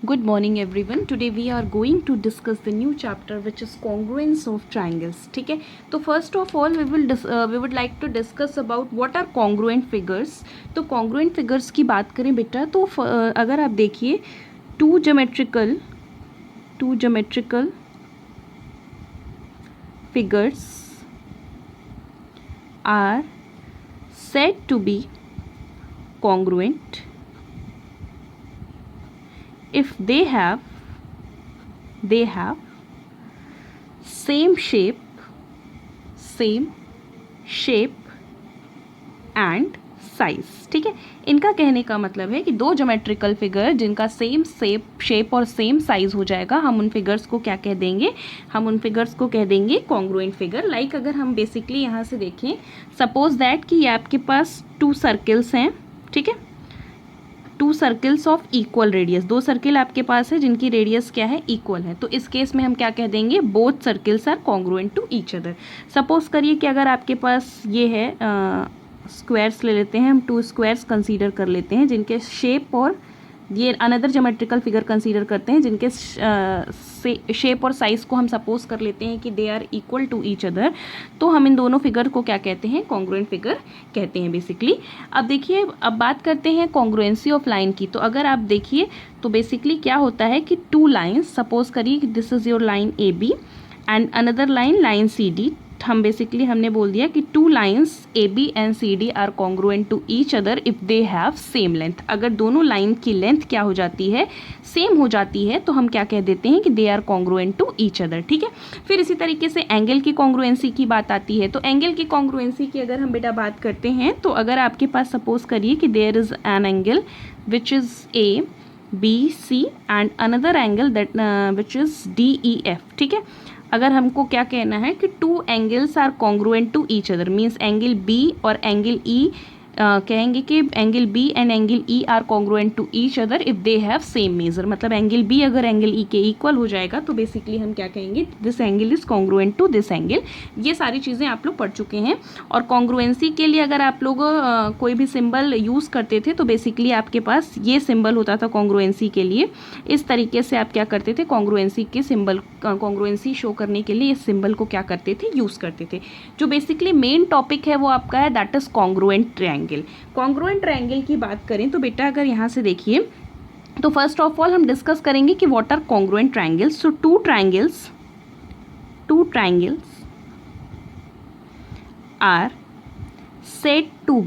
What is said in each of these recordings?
Good morning everyone. Today we are going to discuss the new chapter which is congruence of triangles. ठीक है, तो first of all we would like to discuss about what are congruent figures. तो congruent figures की बात करें बेटा तो अगर आप देखिए two geometrical figures are said to be congruent if they have same shape and size. ठीक है, इनका कहने का मतलब है कि दो ज्योमेट्रिकल फिगर जिनका सेम शेप और सेम साइज हो जाएगा, हम उन फिगर्स को क्या कह देंगे, हम उन फिगर्स को कह देंगे कॉन्ग्रुएंट फिगर. लाइक अगर हम बेसिकली यहाँ से देखें, सपोज दैट कि ये आपके पास टू सर्किल्स हैं. ठीक है, two circles of equal radius, दो सर्किल आपके पास है जिनकी रेडियस क्या है, इक्वल है. तो इस केस में हम क्या कह देंगे, both circles are congruent to each other. Suppose करिए कि अगर आपके पास ये है स्क्वायर्स ले लेते हैं, हम टू स्क्वायर्स कंसीडर कर लेते हैं जिनके शेप, और ये अनदर ज्योमेट्रिकल फिगर कंसीडर करते हैं जिनके शेप और साइज को हम सपोज कर लेते हैं कि they are equal to each other. तो हम इन दोनों फिगर को क्या कहते हैं, कॉन्ग्रुएंट फिगर कहते हैं बेसिकली. अब देखिए, अब बात करते हैं कॉन्ग्रुएंसी ऑफ लाइन की. तो अगर आप देखिए तो बेसिकली क्या होता है कि टू लाइन्स, सपोज करिए this is your line A B and another line C D. हम बेसिकली हमने बोल दिया कि two lines A B and C D are congruent to each other if they have same length. अगर दोनों line की length क्या हो जाती है, सेम हो जाती है, तो हम क्या कह देते हैं कि they are congruent to each other. ठीक है, फिर इसी तरीके से एंगल की कॉन्ग्रुएंसी की बात आती है. तो एंगल की कॉन्ग्रुएंसी की अगर हम बेटा बात करते हैं, तो अगर आपके पास सपोज करिए कि there is an angle which is A B C and another angle that which is D E F. ठीक है, अगर हमको क्या कहना है कि two angles are congruent to each other, means angle B और एंगल ई कहेंगे कि angle B and angle E are congruent to each other if they have same measure. मतलब एंगल बी अगर एंगल ई के equal हो जाएगा तो basically हम क्या कहेंगे, this angle is congruent to this angle. ये सारी चीज़ें आप लोग पढ़ चुके हैं. और कॉन्ग्रुएंसी के लिए अगर आप लोग कोई भी सिंबल यूज़ करते थे तो बेसिकली आपके पास ये सिंबल होता था कॉन्ग्रुएंसी के लिए. इस तरीके से आप क्या करते थे, कॉन्ग्रुएंसी के सिंबल, कॉन्ग्रुएंसी शो करने के लिए इस सिंबल को क्या करते थे, यूज़ करते थे. जो बेसिकली मेन टॉपिक है वो आपका है that is congruent triangle. Congruent triangle की बात करें तो बेटा अगर यहाँ से देखिए तो फर्स्ट ऑफ ऑल हम डिस्कस करेंगे कि what are congruent triangles. So two triangles are said to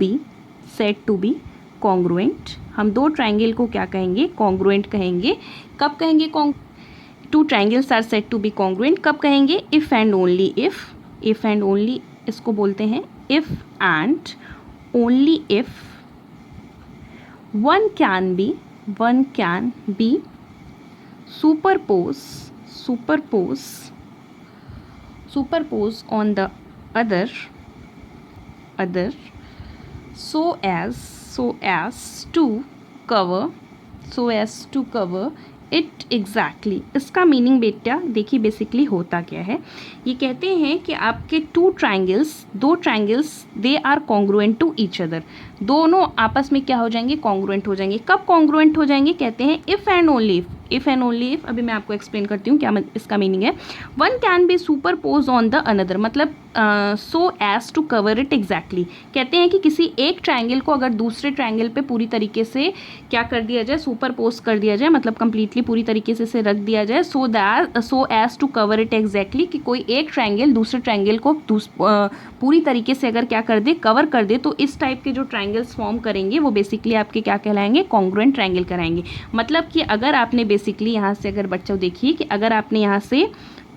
be congruent. हम दो ट्रायंगल को क्या कहेंगे, कॉन्ग्रुएंट कहेंगे. कब कहेंगे two triangles are said to be congruent, कब कहेंगे, इफ एंड ओनली इसको बोलते हैं if and only if one can be superpose on the other so as to cover it exactly. इसका मीनिंग बेटा देखिए बेसिकली होता क्या है, ये कहते हैं कि आपके दो triangles they are congruent to each other. दोनों आपस में क्या हो जाएंगे, कॉन्ग्रुएंट हो जाएंगे. कब कॉन्ग्रुएंट हो जाएंगे, कहते हैं इफ़ एंड ओनली इफ. अभी मैं आपको एक्सप्लेन करती हूँ क्या इसका मीनिंग है. One can be superpose on the another, मतलब so as to cover it exactly. कहते हैं कि किसी एक ट्रायंगल को अगर दूसरे ट्रायंगल पे पूरी तरीके से क्या कर दिया जाए, सुपरपोज कर दिया जाए, मतलब कंप्लीटली पूरी तरीके से रख दिया जाए, so as to cover it exactly, कि कोई एक ट्रायंगल दूसरे ट्रायंगल को पूरी तरीके से अगर क्या कर दे, कवर कर दे, तो इस टाइप के जो ट्रायंगल्स फॉर्म करेंगे वो बेसिकली आपके क्या कहलाएंगे, कॉन्ग्रुएंट ट्रायंगल कराएंगे. मतलब कि अगर आपने बेसिकली यहाँ से अगर बच्चों देखिए कि अगर आपने यहाँ से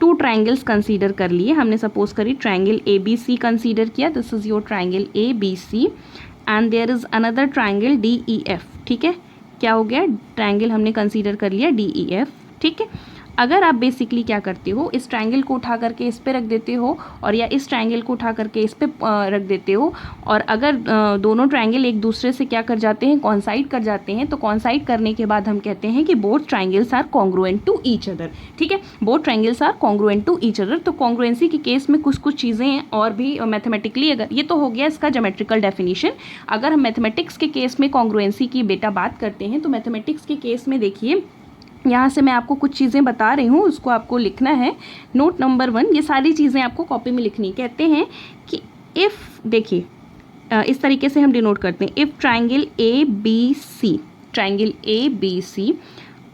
टू ट्रायंगल्स कंसीडर कर लिए, हमने सपोज करी triangle A B C consider किया, this is your triangle A B C and there is another triangle D E F. ठीक है, क्या हो गया, ट्रायंगल हमने कंसीडर कर लिया डी ई एफ. ठीक है, अगर आप बेसिकली क्या करते हो, इस ट्रायंगल को उठा करके इस पे रख देते हो और या इस ट्रायंगल को उठा करके इस पे रख देते हो, और अगर दोनों ट्रायंगल एक दूसरे से क्या कर जाते हैं, कॉन्साइड कर जाते हैं, तो कॉन्साइड करने के बाद हम कहते हैं कि both triangles are congruent to each other. ठीक है, both triangles are congruent to each other. तो कॉन्ग्रुएंसी के केस में कुछ चीज़ें और भी मैथमेटिकली, अगर ये तो हो गया इसका ज्योमेट्रिकल डेफिनेशन. अगर हम मैथमेटिक्स के केस में कॉन्ग्रुएंसी की बेटा बात करते हैं तो मैथमेटिक्स के केस में देखिए यहाँ से मैं आपको कुछ चीज़ें बता रही हूँ, उसको आपको लिखना है। नोट नंबर 1, ये सारी चीज़ें आपको कॉपी में लिखनी। कहते हैं कि इफ़, देखिए इस तरीके से हम डिनोट करते हैं, if triangle A B C, triangle A B C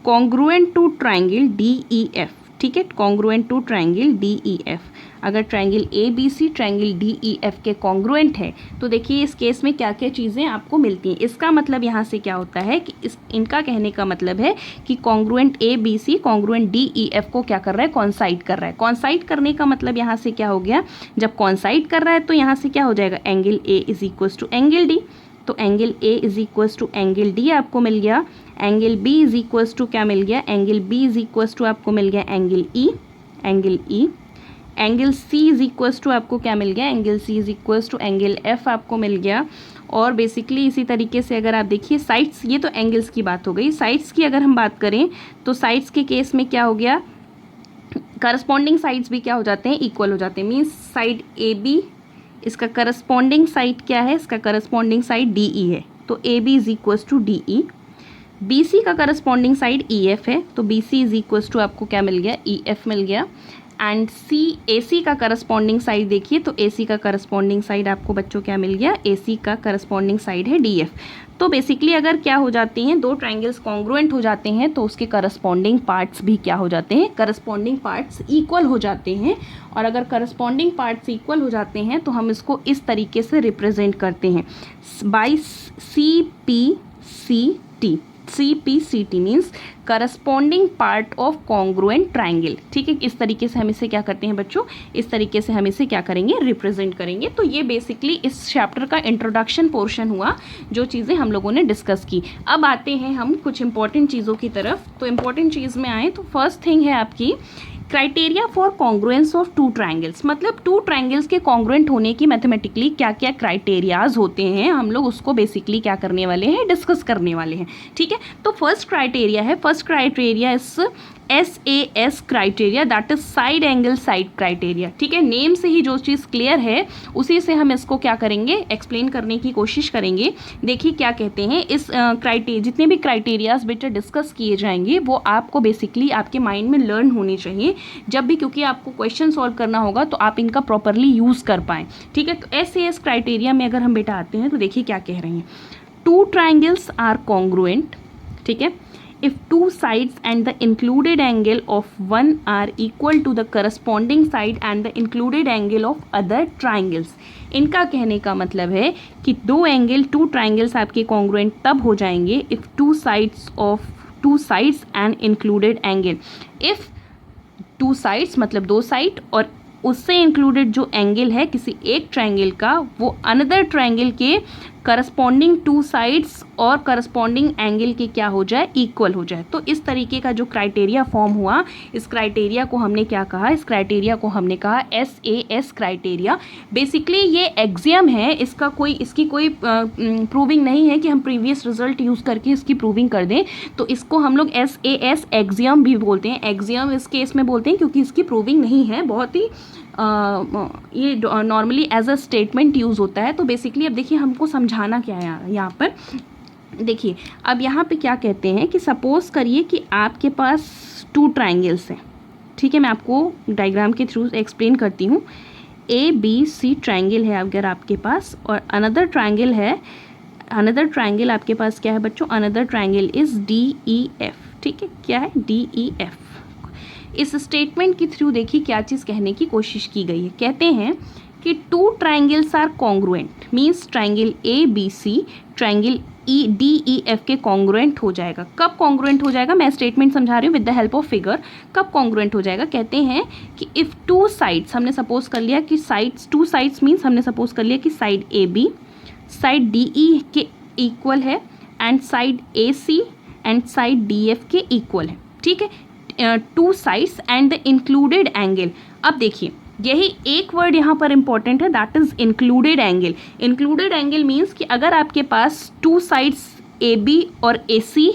congruent to triangle D E F, ठीक है, congruent to triangle D E F. अगर triangle A B C triangle D E F के कॉन्ग्रुएंट है तो देखिए इस केस में क्या क्या चीज़ें आपको मिलती हैं। इसका मतलब यहाँ से क्या होता है कि इनका कहने का मतलब है कि congruent A B C congruent D E F को क्या कर रहा है, कॉन्साइड कर रहा है। कॉन्साइड करने का मतलब यहाँ से क्या हो गया, जब कॉन्साइड कर रहा है तो यहाँ से क्या हो जाएगा, angle A is equals to angle D, तो angle A is equals to angle D आपको मिल गया। Angle B is equals to क्या मिल गया, angle B is equals to आपको मिल गया angle E, angle E. Angle C is equals to आपको क्या मिल गया, angle C is equals to angle F आपको मिल गया। और बेसिकली इसी तरीके से अगर आप देखिए साइड्स, ये तो एंगल्स की बात हो गई। साइड्स की अगर हम बात करें तो साइड्स के केस में क्या हो गया, करस्पॉन्डिंग साइड्स भी क्या हो जाते हैं, इक्वल हो जाते हैं। मीन्स साइड ए बी, इसका करस्पॉन्डिंग साइड क्या है, इसका करस्पॉन्डिंग साइड डी ई है, तो A B is equals to D E. B C का करस्पॉन्डिंग साइड ई एफ है, तो B C is equals to आपको क्या मिल गया, ई एफ मिल गया। एंड सी ए सी का करस्पॉन्डिंग साइड देखिए, तो ए सी का करस्पॉन्डिंग साइड आपको बच्चों क्या मिल गया, ए सी का करस्पॉन्डिंग साइड है डी एफ। तो बेसिकली अगर क्या हो जाती हैं, दो ट्राइंगल्स कॉन्ग्रुएंट हो जाते हैं तो उसके करस्पॉन्डिंग पार्ट्स भी क्या हो जाते हैं, करस्पॉन्डिंग पार्ट्स इक्वल हो जाते हैं। और अगर करस्पॉन्डिंग पार्ट्स इक्वल हो जाते हैं तो हम इसको इस तरीके से रिप्रेजेंट करते हैं by C P C T. CPCT means corresponding part of congruent triangle, ठीक है। इस तरीके से हम इसे क्या करते हैं बच्चों, इस तरीके से हम इसे क्या करेंगे, रिप्रेजेंट करेंगे। तो ये बेसिकली इस चैप्टर का इंट्रोडक्शन पोर्शन हुआ, जो चीज़ें हम लोगों ने डिस्कस की। अब आते हैं हम कुछ इंपॉर्टेंट चीज़ों की तरफ। तो इंपॉर्टेंट चीज़ में आए तो फर्स्ट थिंग है आपकी criteria for congruence of two triangles, मतलब टू ट्राइंगल्स के कॉन्ग्रुएंट होने की मैथमेटिकली क्या क्या क्राइटेरियाज होते हैं, हम लोग उसको बेसिकली क्या करने वाले हैं, डिस्कस करने वाले हैं, ठीक है। तो फर्स्ट क्राइटेरिया है, फर्स्ट क्राइटेरिया इस SAS criteria, that is side angle side criteria, ठीक है। नेम से ही जो चीज़ क्लियर है उसी से हम इसको क्या करेंगे, एक्सप्लेन करने की कोशिश करेंगे। देखिए क्या कहते हैं, इस क्राइटेरिया, जितने भी क्राइटेरियाज बेटा डिस्कस किए जाएंगे वो आपको बेसिकली आपके माइंड में लर्न होनी चाहिए जब भी, क्योंकि आपको क्वेश्चन सॉल्व करना होगा तो आप इनका प्रॉपरली यूज़ कर पाएँ, ठीक है। तो SAS क्राइटेरिया में अगर हम बेटा आते हैं तो देखिए क्या कह रहे हैं, टू ट्राइंगल्स आर कॉन्ग्रुएंट, ठीक है, if two sides and the included angle of one are equal to the corresponding side and the included angle of other triangles। इनका कहने का मतलब है कि दो एंगल, टू ट्राइंगल्स आपके कॉन्ग्रुएंट तब हो जाएंगे if two sides and included angle, if two sides मतलब दो साइड और उससे इंक्लूडेड जो एंगल है किसी एक ट्राइंगल का, वो अनदर ट्राइंगल के करस्पॉन्डिंग टू साइड्स और करस्पॉन्डिंग एंगल के क्या हो जाए, इक्वल हो जाए। तो इस तरीके का जो क्राइटेरिया फॉर्म हुआ, इस क्राइटेरिया को हमने क्या कहा, इस क्राइटेरिया को हमने कहा SAS क्राइटेरिया। बेसिकली ये एग्जियम है, इसकी कोई प्रूविंग नहीं है कि हम प्रीवियस रिजल्ट यूज़ करके इसकी प्रूविंग कर दें, तो इसको हम लोग SAS एग्जियम भी बोलते हैं। एग्जियम इस केस में बोलते हैं क्योंकि इसकी प्रूविंग नहीं है, बहुत ही ये normally as a statement use होता है। तो बेसिकली अब देखिए हमको समझाना क्या है यहाँ पर। देखिए अब यहाँ पे क्या कहते हैं कि सपोज़ करिए कि आपके पास टू ट्राइंगल्स हैं, ठीक है। मैं आपको डायग्राम के थ्रू एक्सप्लेन करती हूँ। ABC ट्राइंगल है अगर आपके पास, और अनदर ट्राइंगल है, अनदर ट्राइंगल आपके पास क्या है बच्चों, अनदर ट्राइंगल इज़ DEF, ठीक है। क्या है, DEF। इस स्टेटमेंट के थ्रू देखिए क्या चीज़ कहने की कोशिश की गई है। कहते हैं कि two triangles are congruent, means triangle ABC triangle DEF के कॉन्ग्रुएंट हो जाएगा। कब कॉन्ग्रुएंट हो जाएगा, मैं स्टेटमेंट समझा रही हूँ with the help of figure. कब कॉन्ग्रुएंट हो जाएगा, कहते हैं कि इफ़ टू साइड्स, हमने सपोज कर लिया कि साइड्स, टू साइड्स मीन्स हमने सपोज कर लिया कि साइड AB साइड DE के इक्वल है and side AC and side DF के इक्वल है, ठीक है। To sides and the included angle. अब देखिए यही एक वर्ड यहाँ पर इंपॉर्टेंट है, that is included angle. Included angle means कि अगर आपके पास टू साइड्स AB और AC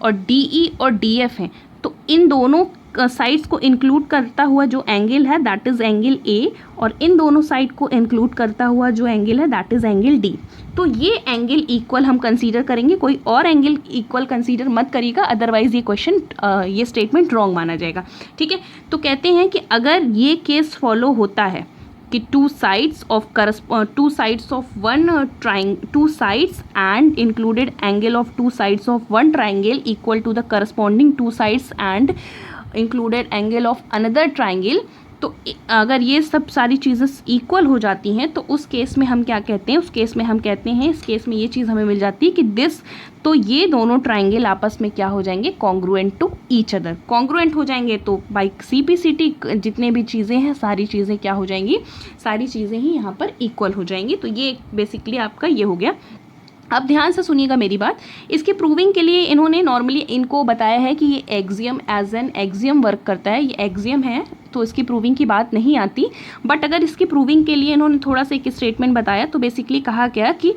और DE और DF हैं तो इन दोनों साइड्स को इंक्लूड करता हुआ जो एंगल है दैट इज़ एंगल ए, और इन दोनों साइड को इंक्लूड करता हुआ जो एंगल है दैट इज़ एंगल डी। तो ये एंगल इक्वल हम कंसीडर करेंगे, कोई और एंगल इक्वल कंसीडर मत करिएगा, अदरवाइज ये क्वेश्चन ये स्टेटमेंट रॉन्ग माना जाएगा। ठीक है, तो कहते हैं कि अगर ये केस फॉलो होता है कि two sides and included angle of two sides of one triangle equal to the corresponding two sides and included angle of another triangle, तो अगर ये सब सारी चीज़ें इक्वल हो जाती हैं तो उस केस में हम क्या कहते हैं, उस केस में हम कहते हैं, इस केस में ये चीज़ हमें मिल जाती है कि दिस, तो ये दोनों ट्राइंगल आपस में क्या हो जाएंगे, congruent to each other. Congruent हो जाएंगे तो बाई CPCT जितने भी चीज़ें हैं सारी चीज़ें क्या हो जाएंगी, सारी चीज़ें ही यहाँ पर इक्वल हो जाएंगी। तो ये बेसिकली आपका ये हो गया। अब ध्यान से सुनिएगा मेरी बात, इसकी प्रूविंग के लिए इन्होंने नॉर्मली इनको बताया है कि ये axiom as an axiom work करता है, ये एक्सियम है तो इसकी प्रूविंग की बात नहीं आती। बट अगर इसकी प्रूविंग के लिए इन्होंने थोड़ा सा एक स्टेटमेंट बताया, तो बेसिकली कहा गया कि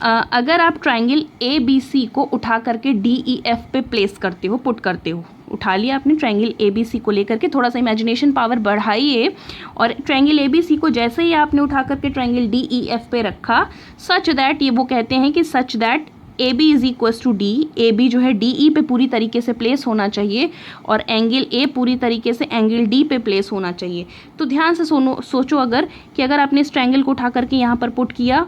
अगर आप ट्राइंगल ABC को उठा करके DEF पे प्लेस करते हो, पुट करते हो, उठा लिया आपने ट्राइंगल ABC को लेकर के, थोड़ा सा इमेजिनेशन पावर बढ़ाइए, और ट्राइंगल ABC को जैसे ही आपने उठा करके ट्राइंगल DEF पे रखा, सच दैट, ये वो कहते हैं कि such that AB is equals to D, AB जो है DE पे पूरी तरीके से प्लेस होना चाहिए और एंगल A पूरी तरीके से एंगल D पे प्लेस होना चाहिए। तो ध्यान से सोचो अगर कि अगर आपने इस ट्राइंगल को उठा करके यहाँ पर पुट किया,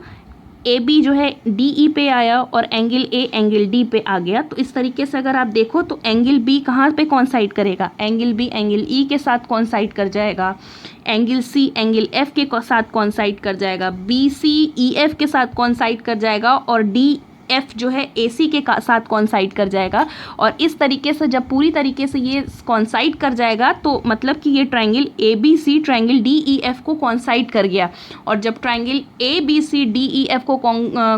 AB जो है DE पे आया और एंगल A एंगल D पे आ गया, तो इस तरीके से अगर आप देखो तो एंगल B कहाँ पे कॉन्साइड करेगा, एंगल B एंगल E के साथ कॉन्साइड कर जाएगा, एंगल C एंगल F के साथ कॉन्साइड कर जाएगा, BC EF के साथ कॉन्साइड कर जाएगा, और DF जो है AC के साथ कॉन्साइड कर जाएगा। और इस तरीके से जब पूरी तरीके से ये कॉन्साइड कर जाएगा तो मतलब कि ये ट्राइंगल ABC ट्राइंगल DEF को कॉन्साइड कर गया, और जब ट्राइंगल ABC DEF को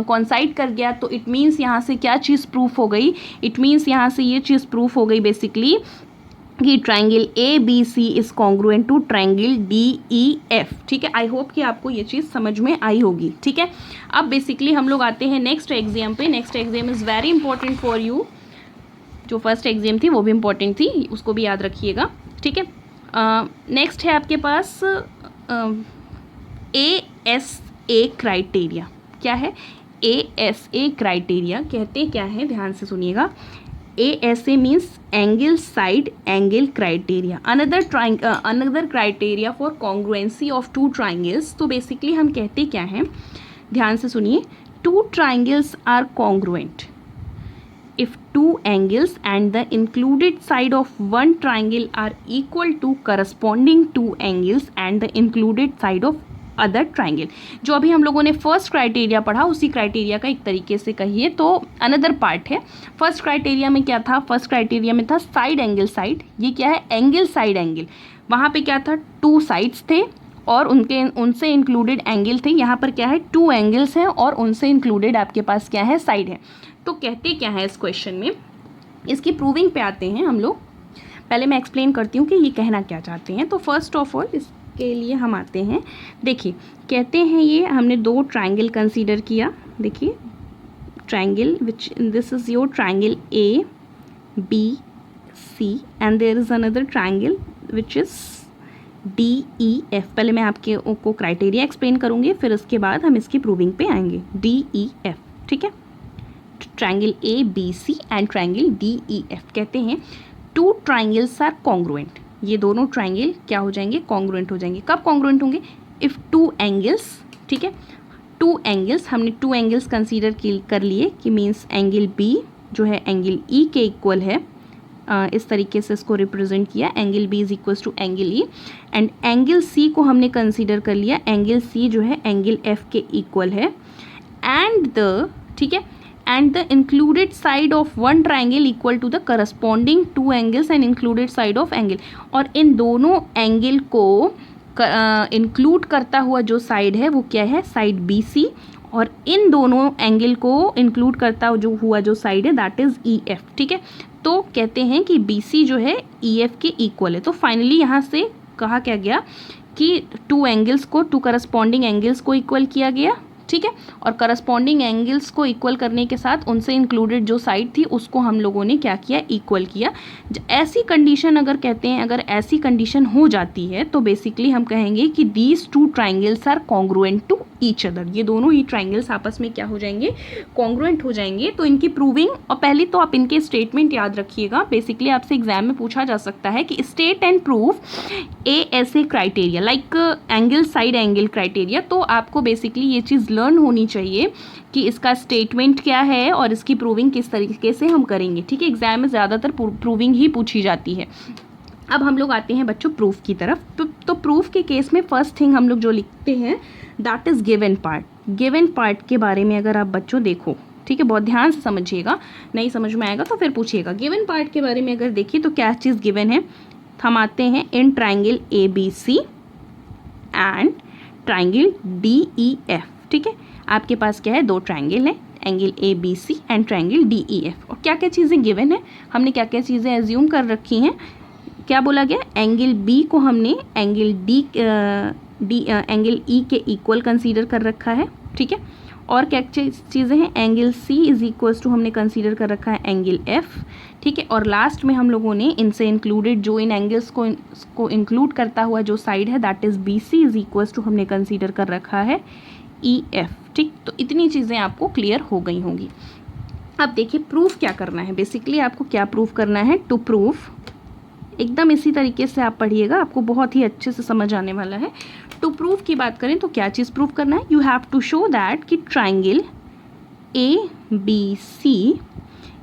कॉन्साइड कर गया तो इट मीन्स यहाँ से क्या चीज़ प्रूफ हो गई, इट मीन्स यहाँ से ये चीज़ प्रूफ हो गई बेसिकली कि triangle ABC is congruent to triangle DEF। ठीक है, आई होप कि आपको ये चीज़ समझ में आई होगी। ठीक है, अब बेसिकली हम लोग आते हैं नेक्स्ट एग्जाम पे। Next exam is very important for you. जो फर्स्ट एग्जाम थी वो भी इंपॉर्टेंट थी, उसको भी याद रखिएगा। ठीक है, नेक्स्ट है आपके पास ASA क्राइटेरिया। क्या है ASA क्राइटेरिया, कहते क्या है, ध्यान से सुनिएगा। ASA means angle side angle criteria, another criteria for congruency of two triangles। तो बेसिकली हम कहते क्या हैं, ध्यान से सुनिए, two triangles are congruent if two angles and the included side of one triangle are equal to corresponding two angles and the included side of other triangle. जो अभी हम लोगों ने फर्स्ट क्राइटेरिया पढ़ा उसी क्राइटेरिया का एक तरीके से कहिए तो अनदर पार्ट है। फर्स्ट क्राइटेरिया में क्या था, फर्स्ट क्राइटेरिया में था साइड एंगल साइड, ये क्या है एंगल साइड एंगल। वहाँ पे क्या था, टू साइड्स थे और उनसे इंक्लूडेड एंगल थे। यहाँ पर क्या है, टू एंगल्स हैं और उनसे इंक्लूडेड आपके पास क्या है, साइड है। तो कहते क्या है इस क्वेश्चन में, इसकी प्रूविंग पे आते हैं हम लोग। पहले मैं एक्सप्लेन करती हूँ कि ये कहना क्या चाहते हैं। तो फर्स्ट ऑफ ऑल के लिए हम आते हैं, देखिए कहते हैं ये हमने दो ट्राइंगल कंसीडर किया। देखिए triangle which this is your triangle ABC and there is another triangle which is DEF। पहले मैं आपके को क्राइटेरिया एक्सप्लेन करूँगी, फिर उसके बाद हम इसकी प्रूविंग पे आएंगे। DEF, ठीक है, triangle ABC and triangle DEF। कहते हैं टू ट्राइंगल्स आर कॉन्ग्रुएंट, ये दोनों ट्राइंगल क्या हो जाएंगे, कॉन्ग्रुएंट हो जाएंगे। कब कॉन्ग्रुएंट होंगे, इफ़ टू एंगल्स, ठीक है, टू एंगल्स, हमने टू एंगल्स कंसीडर कर लिए कि मीन्स एंगल B जो है एंगल E के इक्वल है। इस तरीके से इसको रिप्रेजेंट किया, angle B is equals to angle E, and angle C को हमने कंसीडर कर लिया, एंगल C जो है एंगल F के इक्वल है, एंड द, ठीक है, and the included side of one triangle equal to the corresponding two angles and included side of angle। और इन दोनों एंगल को इंक्लूड करता हुआ जो साइड है वो क्या है, साइड BC, और इन दोनों एंगल को इंक्लूड करता हुआ जो साइड है दैट इज़ EF। ठीक है, तो कहते हैं कि BC जो है EF के इक्वल है। तो फाइनली यहाँ से कहा क्या गया कि टू एंगल्स को, टू करस्पॉन्डिंग एंगल्स को इक्वल किया गया। ठीक है। और करस्पॉन्डिंग एंगल्स को इक्वल करने के साथ उनसे इंक्लूडेड जो साइड थी उसको हम लोगों ने क्या किया, इक्वल किया। ऐसी कंडीशन अगर कहते हैं, अगर ऐसी कंडीशन हो जाती है तो बेसिकली हम कहेंगे कि these two triangles are congruent to each other. ये दोनों ही ट्राइंगल्स आपस में क्या हो जाएंगे, कॉन्ग्रुएंट हो जाएंगे। तो इनकी प्रूविंग, और पहले तो आप इनके स्टेटमेंट याद रखिएगा, बेसिकली आपसे एग्जाम में पूछा जा सकता है कि स्टेट एंड प्रूफ ए ऐसे criteria like angle side angle criteria. तो आपको बेसिकली ये चीज़ लर्न होनी चाहिए कि इसका स्टेटमेंट क्या है और इसकी प्रूविंग किस तरीके से हम करेंगे, ठीक है। एग्जाम में ज़्यादातर प्रूविंग ही पूछी जाती है। अब हम लोग आते हैं बच्चों प्रूफ की तरफ। तो प्रूफ के केस में फर्स्ट थिंग हम लोग जो लिखते हैं that is given part. Given part के बारे में अगर आप बच्चों देखो, ठीक है, बहुत ध्यान से समझिएगा, नहीं समझ में आएगा तो फिर पूछिएगा। गिवन पार्ट के बारे में अगर देखिए तो क्या चीज़ गिवन है, हम आते हैं इन triangle ABC and triangle DEF, ठीक है। आपके पास क्या है, दो ट्राइंगल है, angle ABC and triangle DEF। और क्या क्या चीज़ें गिवन है, हमने क्या क्या चीज़ें एज्यूम कर रखी हैं। क्या बोला गया, एंगल B को हमने एंगल एंगल E के इक्वल कंसीडर कर रखा है, ठीक है। और क्या चीज़ें हैं, angle C is equal to हमने कंसीडर कर रखा है एंगल F, ठीक है। और लास्ट में हम लोगों ने इनसे इंक्लूडेड जो इन एंगल्स को इंक्लूड करता हुआ जो साइड है that is BC is equal to हमने कंसीडर कर रखा है EF, ठीक। तो इतनी चीज़ें आपको क्लियर हो गई होंगी। अब देखिए प्रूफ क्या करना है, बेसिकली आपको क्या प्रूफ करना है, टू प्रूफ, एकदम इसी तरीके से आप पढ़िएगा, आपको बहुत ही अच्छे से समझ आने वाला है। टू प्रूफ की बात करें तो क्या चीज़ प्रूफ करना है, you have to show that कि triangle ABC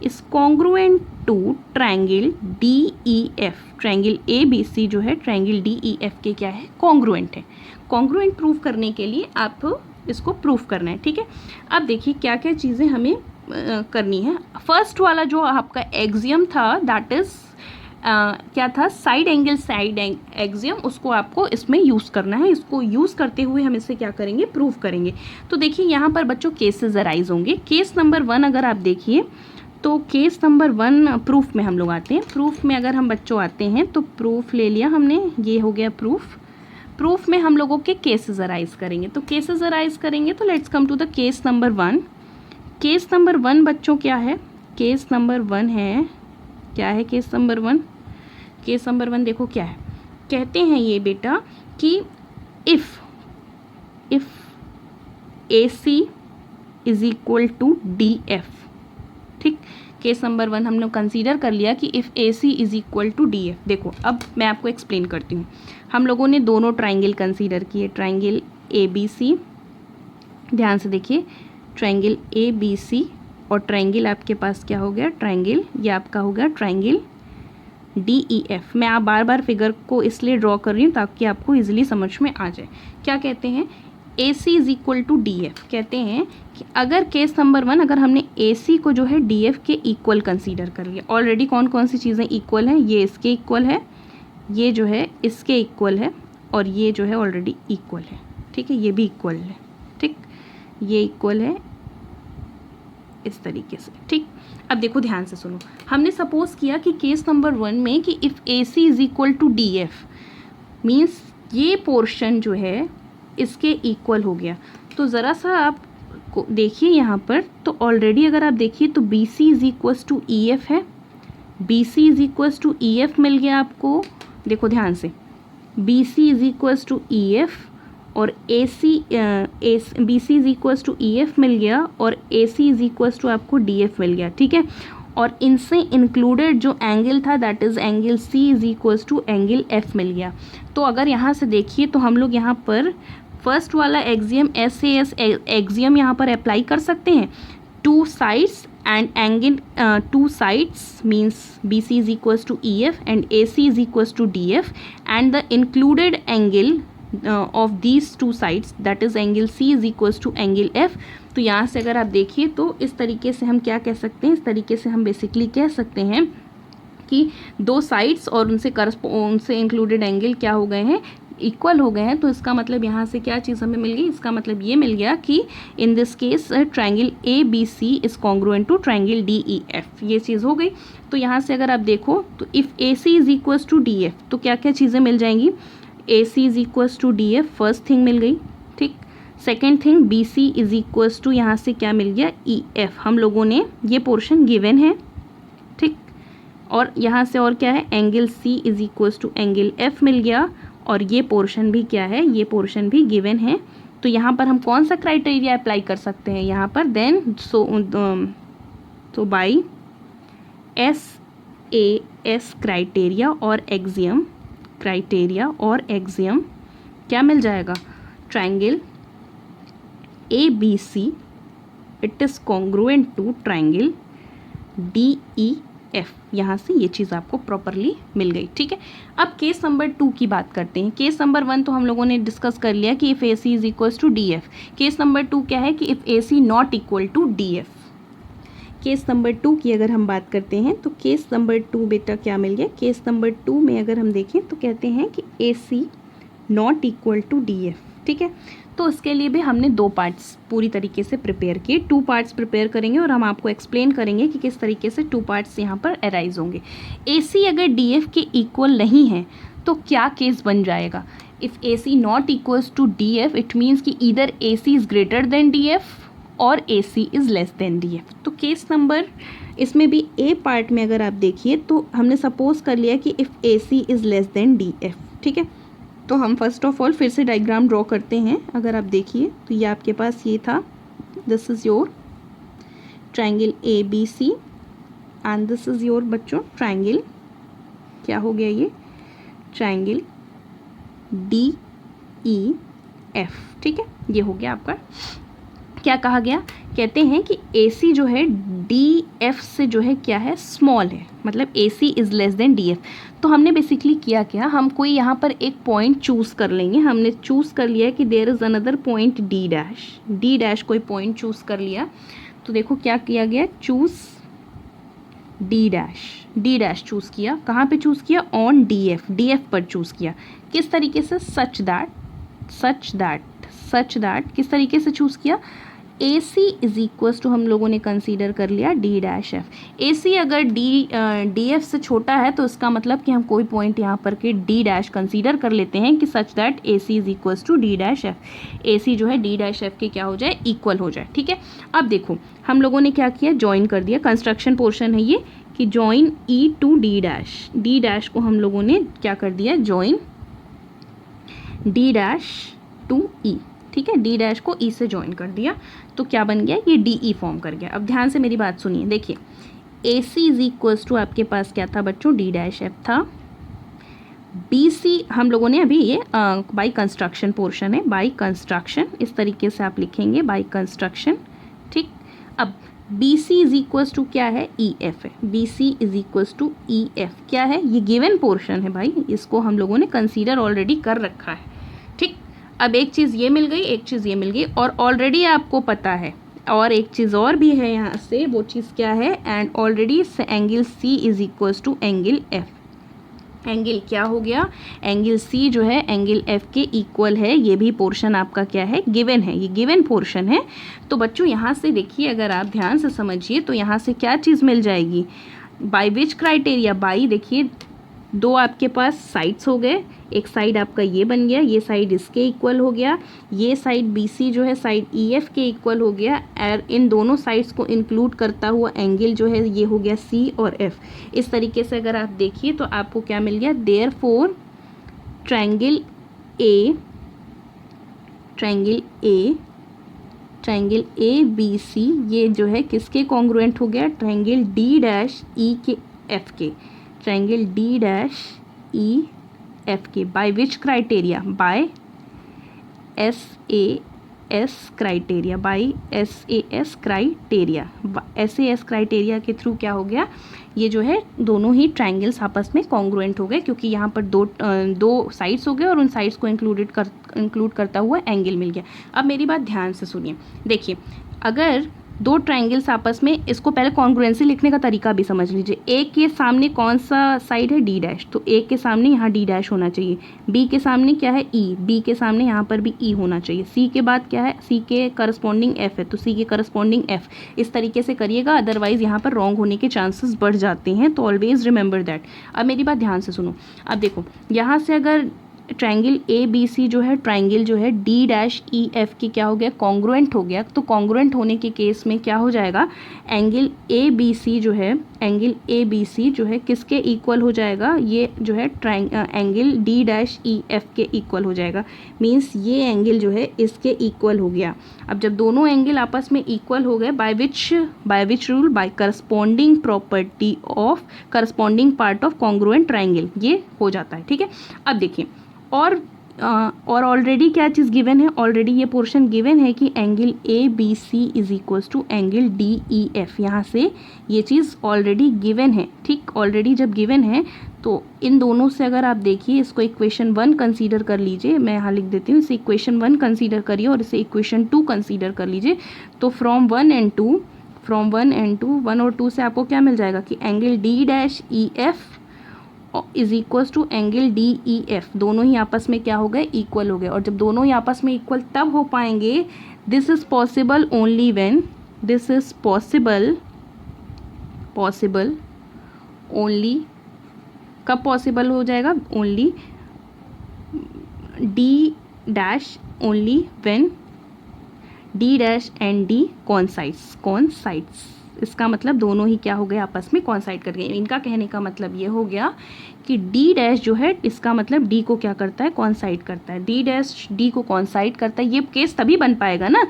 is congruent to triangle DEF। Triangle ABC जो है ट्राइंगल DEF के क्या है, कॉन्ग्रुएंट है। कॉन्ग्रुएंट प्रूफ करने के लिए आप इसको प्रूफ करना है, ठीक है। अब देखिए क्या क्या चीज़ें हमें करनी है। फर्स्ट वाला जो आपका एक्सियम था दैट इज़ क्या था, साइड एंगल साइड एक्सियम, उसको आपको इसमें यूज़ करना है। इसको यूज़ करते हुए हम इसे क्या करेंगे, प्रूफ करेंगे। तो देखिए यहाँ पर बच्चों केसेस अराइज होंगे। केस नंबर 1 अगर आप देखिए तो केस नंबर 1 प्रूफ में हम लोग आते हैं। प्रूफ में अगर हम बच्चों आते हैं तो प्रूफ ले लिया हमने, ये हो गया प्रूफ। प्रूफ में हम लोगों के केसेस अराइज करेंगे। तो केसेस अराइज करेंगे तो let's come to the case number 1। Case number 1 बच्चों क्या है, केस नंबर 1 है, क्या है केस नंबर 1, केस नंबर 1 देखो क्या है, कहते हैं ये बेटा कि if AC is equal to DF, ठीक। केस नंबर 1 हम लोग कंसीडर कर लिया कि if AC is equal to DF। देखो अब मैं आपको एक्सप्लेन करती हूँ। हम लोगों ने दोनों ट्राइंगल कंसीडर किए, ट्राइंगल ABC, ध्यान से देखिए, ट्राइंगल ABC और ट्राइंगल आपके पास क्या हो गया, ट्राइंगल ये आपका हो गया ट्राइंगल DEF। मैं आप बार बार फिगर को इसलिए ड्रॉ कर रही हूँ ताकि आपको इजीली समझ में आ जाए। क्या कहते हैं, AC is equal to DF, कहते हैं कि अगर केस नंबर 1 अगर हमने AC को जो है DF के इक्वल कंसीडर कर लिया, ऑलरेडी कौन कौन सी चीज़ें इक्वल हैं, ये इसके इक्वल है, ये जो है इसके इक्वल है, और ये जो है ऑलरेडी इक्वल है, ठीक है, ये भी इक्वल है, ठीक, ये इक्वल है इस तरीके से, ठीक। अब देखो ध्यान से सुनो, हमने सपोज किया कि केस नंबर 1 में कि if AC is equal to DF means ये पोर्शन जो है इसके इक्वल हो गया। तो ज़रा सा आप देखिए यहाँ पर, तो ऑलरेडी अगर आप देखिए तो BC is equals to EF है, BC is equals to EF मिल गया आपको, देखो ध्यान से, BC is equals to EF और BC is equals to EF मिल गया और AC इज इक्वल्स टू आपको DF मिल गया, ठीक है। और इनसे इंक्लूडेड जो एंगल था that is angle C is equals to angle F मिल गया। तो अगर यहाँ से देखिए तो हम लोग यहाँ पर फर्स्ट वाला एक्सियम SAS एक्सियम यहाँ पर अप्लाई कर सकते हैं, two sides and angle two sides means BC is equals to EF and AC is equals to DF and the included angle of these two sides that is angle C is equals to angle F। तो यहाँ से अगर आप देखिए तो इस तरीके से हम क्या कह सकते हैं, इस तरीके से हम बेसिकली कह सकते हैं कि दो साइड्स और उनसे इंक्लूडेड एंगल क्या हो गए हैं, इक्वल हो गए हैं। तो इसका मतलब यहाँ से क्या चीज़ हमें मिल गई, इसका मतलब ये मिल गया कि in this case triangle ABC is congruent to triangle DEF, ये चीज़ हो गई। तो यहाँ से अगर आप देखो तो if AC is equals to DF तो क्या क्या चीज़ें मिल जाएंगी, AC is equals to DF first thing मिल गई, ठीक। Second thing B C is equals to यहाँ से क्या मिल गया ई एफ, हम लोगों ने ये पोर्शन गिवन है, ठीक। और यहाँ से और क्या है angle C is equals to angle F मिल गया, और ये पोर्शन भी क्या है, ये पोर्शन भी गिवन है। तो यहाँ पर हम कौन सा क्राइटेरिया अप्लाई कर सकते हैं यहाँ पर, then so by SAS criteria और एक्सियम, क्राइटेरिया और एक्सियम क्या मिल जाएगा, triangle ABC it is congruent to triangle DEF। यहाँ से ये चीज़ आपको प्रॉपरली मिल गई, ठीक है। अब केस नंबर 2 की बात करते हैं। केस नंबर 1 तो हम लोगों ने डिस्कस कर लिया कि if AC is equals to DF। Case number 2 क्या है कि if AC not equal to DF। Case number 2 की अगर हम बात करते हैं तो केस नंबर 2 बेटा क्या मिल गया, केस नंबर 2 में अगर हम देखें तो कहते हैं कि AC not equal to DF, ठीक है। तो इसके लिए भी हमने 2 पार्ट्स पूरी तरीके से प्रिपेयर किए, 2 पार्ट्स प्रिपेयर करेंगे और हम आपको एक्सप्लेन करेंगे कि किस तरीके से 2 पार्ट्स यहाँ पर अराइज होंगे। AC अगर DF के इक्वल नहीं है तो क्या केस बन जाएगा, if AC not equals to DF it means कि either AC is greater than DF और AC is less than DF। तो केस नंबर इसमें भी A पार्ट में अगर आप देखिए तो हमने सपोज कर लिया कि if AC is less than DF, ठीक है। तो हम फर्स्ट ऑफ ऑल फिर से डायग्राम ड्रॉ करते हैं। अगर आप देखिए तो ये आपके पास ये था, this is your triangle ABC and this is your बच्चों ट्रायंगल, क्या हो गया ये ट्रायंगल DEF, ठीक है। ये हो गया आपका, क्या कहा गया, कहते हैं कि AC जो है DF से जो है क्या है स्मॉल है, मतलब AC is less than DF। तो हमने बेसिकली किया क्या, हम कोई यहाँ पर एक पॉइंट चूज़ कर लेंगे। हमने चूज़ कर लिया कि there is another point D dash कोई पॉइंट चूज़ कर लिया। तो देखो क्या किया गया, चूज़ D डैश चूज़ किया, कहाँ पे चूज़ किया, ऑन DF पर चूज़ किया। किस तरीके से, सच दैट किस तरीके से चूज़ किया, AC इज इक्वल्स टू हम लोगों ने कंसीडर कर लिया D डैश F। AC अगर DF से छोटा है तो इसका मतलब कि हम कोई पॉइंट यहाँ पर के D डैश कंसीडर कर लेते हैं कि such that AC is equals to D dash F। AC जो है D डैश F के क्या हो जाए, इक्वल हो जाए, ठीक है। अब देखो हम लोगों ने क्या किया, ज्वाइन कर दिया, कंस्ट्रक्शन पोर्शन है ये कि join E to D dash को हम लोगों ने क्या कर दिया, join D dash to E, ठीक है। D डैश को E से ज्वाइन कर दिया तो क्या बन गया, ये DE फॉर्म कर गया। अब ध्यान से मेरी बात सुनिए, देखिए AC इज इक्वल्स टू आपके पास क्या था बच्चों, D डैश F था। BC हम लोगों ने अभी ये बाई कंस्ट्रक्शन पोर्शन है, बाई कंस्ट्रक्शन इस तरीके से आप लिखेंगे, बाई कंस्ट्रक्शन, ठीक। अब BC इज इक्वल्स टू क्या है, EF है। BC is equals to EF क्या है, ये गिवन पोर्शन है भाई, इसको हम लोगों ने कंसीडर ऑलरेडी कर रखा है, ठीक। अब एक चीज़ ये मिल गई, एक चीज़ ये मिल गई, और ऑलरेडी आपको पता है और एक चीज़ और भी है यहाँ से, वो चीज़ क्या है, and already angle C is equals to angle F। Angle क्या हो गया, एंगल C जो है एंगल F के इक्वल है, ये भी पोर्शन आपका क्या है, गिवन है, ये गिवन पोर्शन है। तो बच्चों यहाँ से देखिए, अगर आप ध्यान से समझिए तो यहाँ से क्या चीज़ मिल जाएगी, बाई विच क्राइटेरिया, बाई देखिए 2 आपके पास साइड्स हो गए, एक साइड आपका ये बन गया, ये साइड इसके इक्वल हो गया, ये साइड BC जो है साइड EF के इक्वल हो गया, और इन दोनों साइड्स को इंक्लूड करता हुआ एंगल जो है ये हो गया C और F। इस तरीके से अगर आप देखिए तो आपको क्या मिल गया, देयरफॉर ट्रायंगल ABC ये जो है किसके कॉन्ग्रुएंट हो गया, ट्रायंगल D डैश E के F के, triangle D dash E F के, by which criteria, by SAS criteria, by SAS criteria के थ्रू क्या हो गया, ये जो है दोनों ही ट्रायंगल्स आपस में कॉन्ग्रुएंट हो गए, क्योंकि यहाँ पर दो साइड्स हो गए और उन साइड्स को इंक्लूड करता हुआ एंगल मिल गया। अब मेरी बात ध्यान से सुनिए, देखिए अगर 2 ट्रायंगल्स आपस में, इसको पहले कॉन्ग्रुएंसी लिखने का तरीका भी समझ लीजिए। ए के सामने कौन सा साइड है, D डैश, तो ए के सामने यहाँ D डैश होना चाहिए। B के सामने क्या है, E, B के सामने यहाँ पर भी E होना चाहिए। C के बाद क्या है, C के करस्पॉन्डिंग F है, तो C के करस्पॉन्डिंग F। इस तरीके से करिएगा, अदरवाइज यहाँ पर रॉन्ग होने के चांसेस बढ़ जाते हैं, तो ऑलवेज रिमेंबर दैट। अब मेरी बात ध्यान से सुनो, अब देखो यहाँ से अगर ट्रायंगल ए बी सी जो है, ट्रायंगल जो है डी डैश ई एफ की क्या हो गया, कॉन्ग्रुएंट हो गया। तो कॉन्ग्रुएंट होने के केस में क्या हो जाएगा, एंगल ए बी सी जो है, एंगल ए बी सी जो है किसके इक्वल हो जाएगा, ये जो है angle D dash E F के इक्वल हो जाएगा। मीन्स ये एंगल जो है इसके इक्वल हो गया। अब जब दोनों एंगल आपस में इक्वल हो गए, by which rule, by corresponding property of corresponding part of congruent triangle, ये हो जाता है। ठीक है, अब देखिए और ऑलरेडी क्या चीज़ गिवन है, ऑलरेडी ये पोर्शन गिवन है कि angle A B C is equals to angle D E F. यहाँ से ये चीज़ ऑलरेडी गिवन है। ठीक, ऑलरेडी जब गिवन है तो इन दोनों से अगर आप देखिए, इसको इक्वेशन 1 कंसीडर कर लीजिए, मैं यहाँ लिख देती हूँ, इसे इक्वेशन 1 कंसीडर करिए और इसे इक्वेशन 2 कंसीडर कर लीजिए। तो फ्रॉम 1 एंड 2, 1 और 2 से आपको क्या मिल जाएगा कि angle D dash E F is equals to angle D E F, दोनों ही आपस में क्या हो गए, इक्वल हो गए। और जब दोनों ही आपस में इक्वल तब हो पाएंगे, this is possible only when, this is possible only, कब पॉसिबल हो जाएगा, only D dash, only when D dash and D coincides. इसका मतलब दोनों ही क्या हो गए, आपस में कॉन्साइड कर गए। इनका कहने का मतलब ये हो गया कि डी डैश जो है, इसका मतलब डी को क्या करता है, कॉन्साइड करता है। डी डैश डी को कॉन्साइड करता है। ये केस तभी बन पाएगा ना,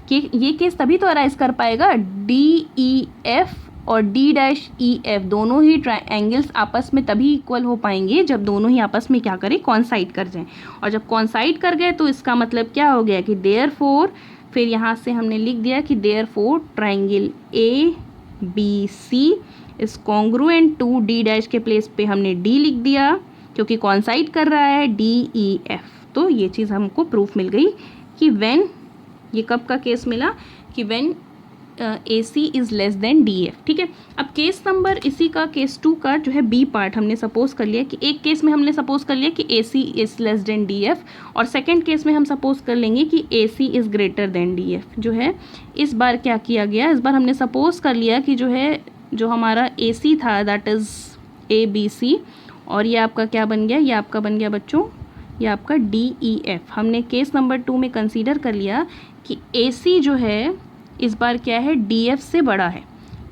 कि ये केस तभी तो अराइज कर पाएगा, डी ई एफ और डी डैश ई एफ दोनों ही एंगल्स आपस में तभी इक्वल हो पाएंगे जब दोनों ही आपस में क्या करें, कॉन्साइड कर जाएं। और जब कॉन्साइड कर गए तो इसका मतलब क्या हो गया कि देयरफॉर, फिर यहाँ से हमने लिख दिया कि therefore triangle A B C is congruent to D dash के प्लेस पे हमने डी लिख दिया क्योंकि कॉन्साइड कर रहा है डी ई एफ। तो ये चीज़ हमको प्रूफ मिल गई कि व्हेन, ये कब का केस मिला कि when A C is less than D F. ठीक है, अब केस नंबर इसी का, केस 2 का जो है बी पार्ट हमने सपोज कर लिया कि एक केस में हमने सपोज कर लिया कि A C is less than D F, और सेकेंड केस में हम सपोज कर लेंगे कि A C is greater than D F. जो है इस बार क्या किया गया, इस बार हमने सपोज कर लिया कि जो है, जो हमारा ए सी था that is A B C, और ये आपका क्या बन गया, ये आपका बन गया बच्चों, ये आपका डी ई एफ। हमने केस नंबर 2 में कंसीडर कर लिया कि ए सी जो है इस बार क्या है, डी एफ से बड़ा है।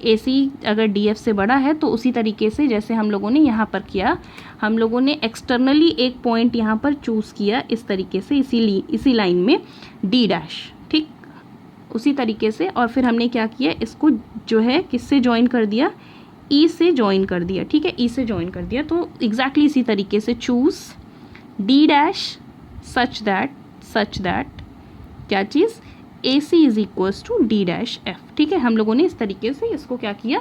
ए सी अगर डी एफ से बड़ा है तो उसी तरीके से जैसे हम लोगों ने यहाँ पर किया, हम लोगों ने एक्सटर्नली एक पॉइंट यहाँ पर चूज़ किया इस तरीके से, इसी लाइन में डी डैश। ठीक, उसी तरीके से, और फिर हमने क्या किया, इसको जो है किससे ज्वाइन कर दिया, ई से ज्वाइन कर दिया। ठीक है, ई से ज्वाइन कर दिया। तो एग्जैक्टली इसी तरीके से choose D dash such that क्या चीज़, A C is equals to D dash F. ठीक है, हम लोगों ने इस तरीके से इसको क्या किया,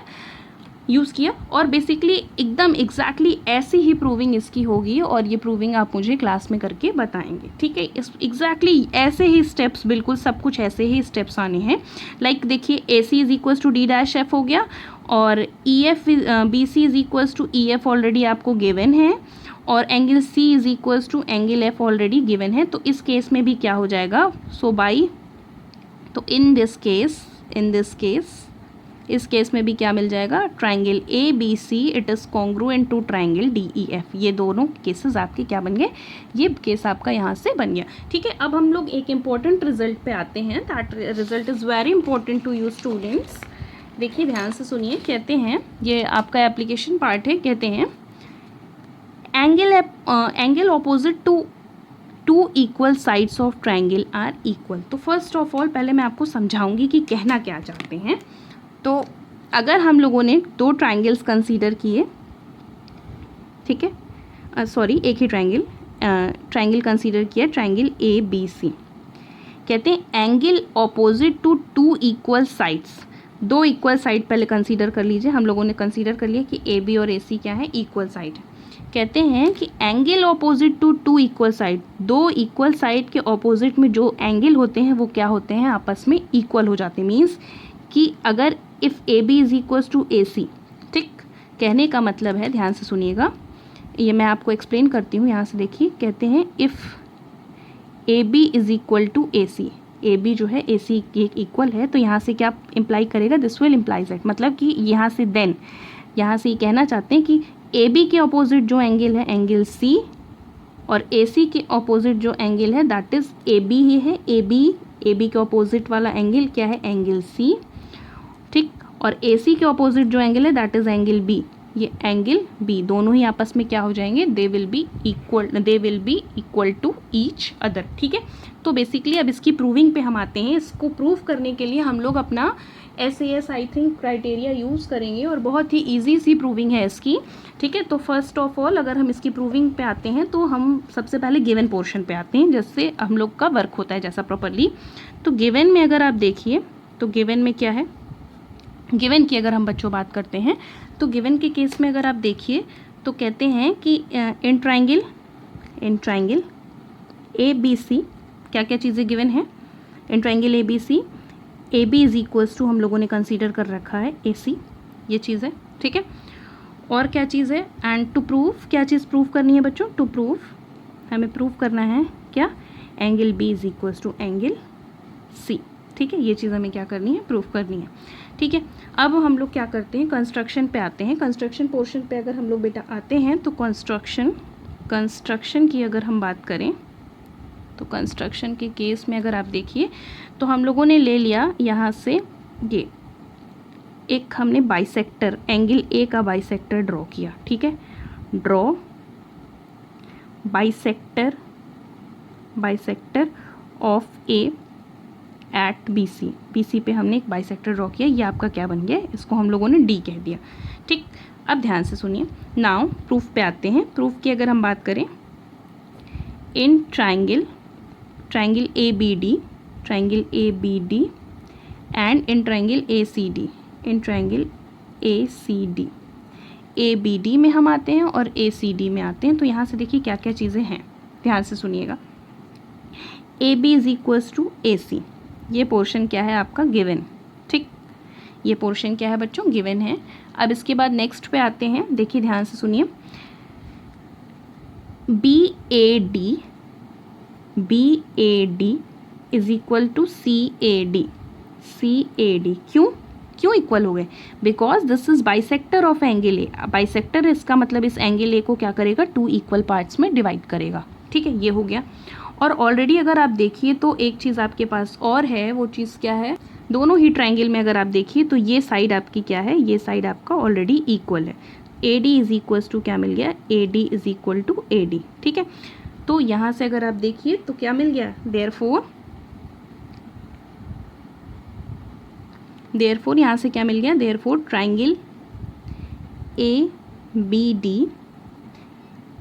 यूज़ किया, और बेसिकली एकदम एग्जैक्टली ऐसी ही प्रूविंग इसकी होगी, और ये प्रूविंग आप मुझे क्लास में करके बताएंगे। ठीक है, इस एग्जैक्टली ऐसे ही स्टेप्स, बिल्कुल सब कुछ ऐसे ही स्टेप्स आने हैं। लाइक देखिए, A C is equals to D dash F हो गया, और E F B C is equals to E F already आपको गिवन है, और angle C is equals to angle F already given है। तो इस केस में भी क्या हो जाएगा, सो बाई, तो इन दिस केस इस केस में भी क्या मिल जाएगा, triangle A B C it is congruent to triangle D E F. ये दोनों केसेस आपके क्या बन गए, ये केस आपका यहाँ से बन गया। ठीक है, अब हम लोग एक इम्पॉर्टेंट रिजल्ट पे आते हैं, that result is very important to you students. देखिए ध्यान से सुनिए, कहते हैं, ये आपका एप्लीकेशन पार्ट है, कहते हैं angle opposite to two equal sides of triangle are equal. तो फर्स्ट ऑफ ऑल पहले मैं आपको समझाऊंगी कि कहना क्या चाहते हैं। तो अगर हम लोगों ने 2 ट्रायंगल्स कंसीडर किए, ठीक है, सॉरी एक ही ट्रायंगल कंसीडर किया, ट्रायंगल ए बी सी, कहते हैं angle opposite to 2 equal sides, 2 equal side पहले कंसीडर कर लीजिए। हम लोगों ने कंसीडर कर लिया कि ए बी और ए सी क्या है, इक्वल साइड। कहते हैं कि angle opposite to 2 equal side, 2 equal side के ऑपोजिट में जो एंगल होते हैं वो क्या होते हैं, आपस में इक्वल हो जाते हैं। मीन्स कि अगर if A B is equals to A C, ठीक, कहने का मतलब है, ध्यान से सुनिएगा, ये मैं आपको एक्सप्लेन करती हूँ। यहाँ से देखिए, कहते हैं if A B is equal to A C, A B जो है ए सी के इक्वल है, तो यहाँ से क्या इम्प्लाई करेगा, दिस विल इम्प्लाइज दैट, मतलब कि यहाँ से देन, यहाँ से ये कहना चाहते हैं कि ए बी के अपोजिट जो एंगल है, एंगल सी और AC के ऑपोजिट जो एंगल है दैट इज़ AB ही है। AB के ऑपोजिट वाला एंगल क्या है, एंगल C, ठीक। और AC के ऑपोजिट जो एंगल है दैट इज़ एंगल B, ये एंगल B, दोनों ही आपस में क्या हो जाएंगे, they will be equal to each other, ठीक है। तो बेसिकली अब इसकी प्रूविंग पे हम आते हैं। इसको प्रूव करने के लिए हम लोग अपना SAS I think criteria use करेंगे और बहुत ही ईजी सी प्रूविंग है इसकी, ठीक है। तो फर्स्ट ऑफ ऑल अगर हम इसकी प्रूविंग पे आते हैं तो हम सबसे पहले गिवन पोर्शन पे आते हैं, जिससे हम लोग का वर्क होता है जैसा प्रॉपरली। तो गिवन में अगर आप देखिए तो गिवन में क्या है, गिवन की अगर हम बच्चों बात करते हैं तो गिवन के केस में अगर आप देखिए तो कहते हैं कि इन ट्राइंगल ABC क्या क्या चीज़ें गिवन है, in triangle ABC AB is equals to हम लोगों ने कंसीडर कर रखा है AC, ये चीज़ है, ठीक है। और क्या चीज़ है, एंड टू प्रूव, क्या चीज़ प्रूव करनी है बच्चों, टू प्रूव हमें प्रूव करना है क्या, angle B is equals to angle C, ठीक है। ये चीज़ हमें क्या करनी है, प्रूव करनी है, ठीक है। अब हम लोग क्या करते हैं, कंस्ट्रक्शन पे आते हैं। कंस्ट्रक्शन पोर्शन पे अगर हम लोग बेटा आते हैं तो कंस्ट्रक्शन की अगर हम बात करें तो कंस्ट्रक्शन के केस में अगर आप देखिए तो हम लोगों ने ले लिया यहाँ से ये एक हमने बाइसेक्टर, एंगल A का बाइसेक्टर ड्रॉ किया, ठीक है। Draw bisector of A at BC पे हमने एक बाइसेक्टर ड्रॉ किया, ये आपका क्या बन गया, इसको हम लोगों ने D कह दिया, ठीक। अब ध्यान से सुनिए, नाउ प्रूफ पे आते हैं। प्रूफ की अगर हम बात करें, in triangle ABD and in triangle ACD, ABD में हम आते हैं और ACD में आते हैं। तो यहाँ से देखिए क्या क्या चीज़ें हैं, ध्यान से सुनिएगा। AB is equals to AC, ये पोर्शन क्या है आपका, गिवन, ठीक। ये पोर्शन क्या है बच्चों, गिवन है। अब इसके बाद नेक्स्ट पे आते हैं, देखिए ध्यान से सुनिए, BAD is equal to CAD, क्यों इक्वल हो गए, because this is bisector of angle A। Bisector इसका मतलब इस एंगल A को क्या करेगा, 2 इक्वल पार्ट्स में डिवाइड करेगा, ठीक है। ये हो गया। और ऑलरेडी अगर आप देखिए तो एक चीज़ आपके पास और है, वो चीज़ क्या है, दोनों ही ट्राइंगल में अगर आप देखिए तो ये साइड आपकी क्या है, ये साइड आपका ऑलरेडी इक्वल है। AD इज इक्वल्स टू क्या मिल गया, AD is equal to AD, ठीक है। तो यहाँ से अगर आप देखिए तो क्या मिल गया, देयरफॉर यहाँ से क्या मिल गया, देयरफॉर ट्राइंगल ABD,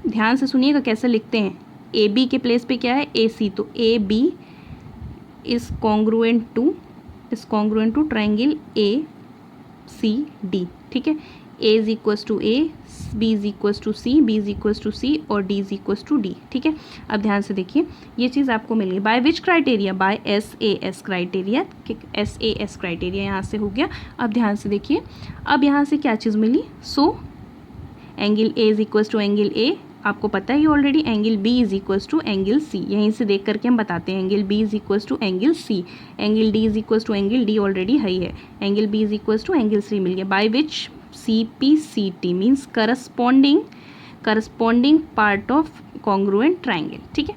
ध्यान से सुनिएगा कैसे लिखते हैं, AB के प्लेस पे क्या है, AC, तो AB is congruent to triangle ACD, ठीक है। A is equals to A, B is equals to C, B is equals to C और D is equals to D, ठीक है। अब ध्यान से देखिए ये चीज़ आपको मिल गई by which criteria, by SAS criteria, SAS criteria यहाँ से हो गया। अब ध्यान से देखिए, अब यहाँ से क्या चीज़ मिली, so angle A is equals to angle A, आपको पता है already, angle B is equals to angle C, यहीं से देख करके हम बताते हैं, angle B is equals to angle C, angle D is equals to angle D already है, angle B is equals to angle C मिल गया, by which CPCT means corresponding part of congruent triangle, ठीक है।